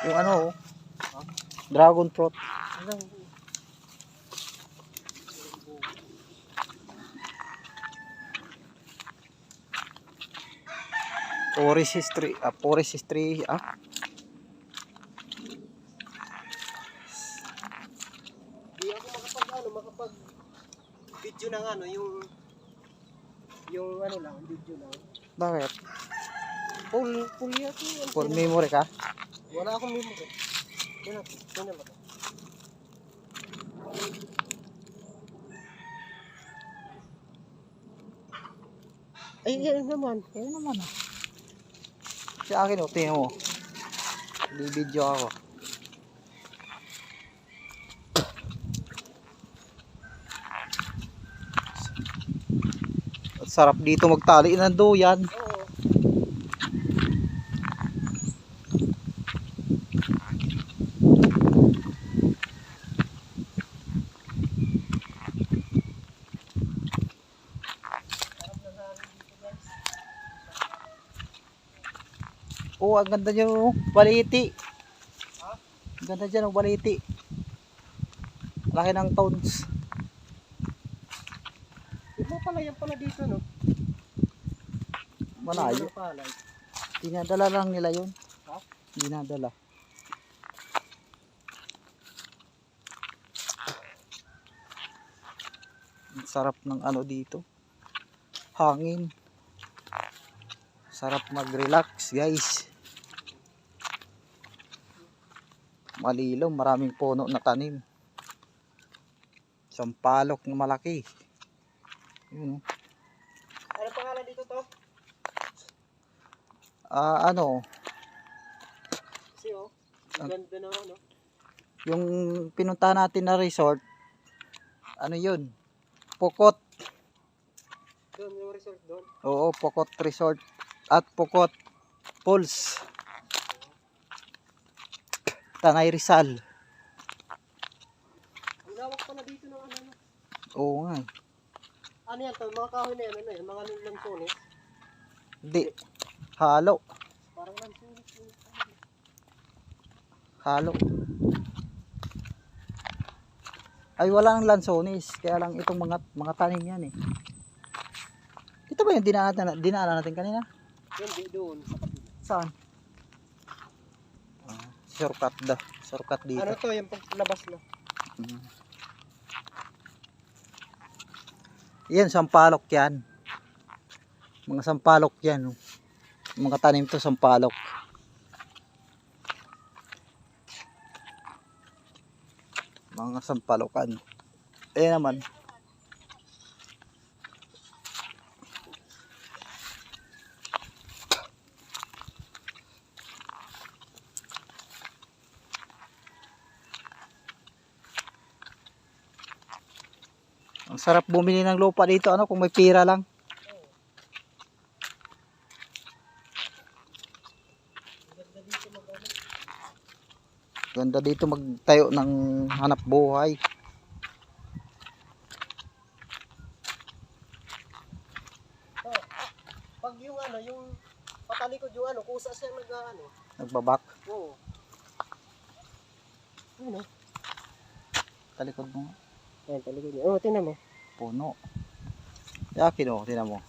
Yung ano, dragon fruit. Forest history, forest history, Di ako makapag video ng ano, yung ano lang, video lang. Bakit? Full yata yun. Full memory ka? Wala akong memory. Tingnan mo to. Ay, yan naman. Ayun naman sa akin, tingnan mo. Video ako. At sarap dito magtali ng duyan. Oo. Oh, ang ganda dyan, oh, baliti. Ang ganda dyan, oh, baliti. Laki ng toads. Ito pala yan pala dito, no? Malayo. Palay. Dinadala lang nila yun. Ha? Dinadala. Ang sarap ng ano dito. Hangin. Sarap mag-relax, guys. Malilom, maraming puno na tanim. Sampalok na malaki. Yun, oh. Ano pangalan dito to? Ano, Kasi oh, ang ganda na no? yung pinuntahan natin na resort, ano yun? Pokot. Doon yung resort doon. Oo, Pokot Resort at Pokot Falls. Tanay Rizal. Ang lawak pala dito ng ano. Oo nga. Ano yan to? Mga kahoy na yan, ano yan? Mga lansones. Hindi. Halo. Parang lansones. Halo. Ay, wala nang lansones. Kaya lang itong mga tanim yan eh. Ito ba yung dinaanan natin kanina? Hindi doon sa kapila. Saan? Shortcut da. Shortcut dito. Ano to? Yung paglabas na. Yan, sampalok yan. Mga sampalok yan. Oh. Mga tanim to, sampalok. Mga sampalokan. Ayan naman. Ang sarap bumili ng lupa dito, ano, kung may pira lang. Ganda dito magtayo ng hanap buhay. Oh, pag yung ano, yung patalikod yung ano, kusa siya ano. Nagbabak. Oo. Ano? Talikod mo. Ayan, talikod niya. Oo, tingnan mo. Puno. Yakin o, tinan mo.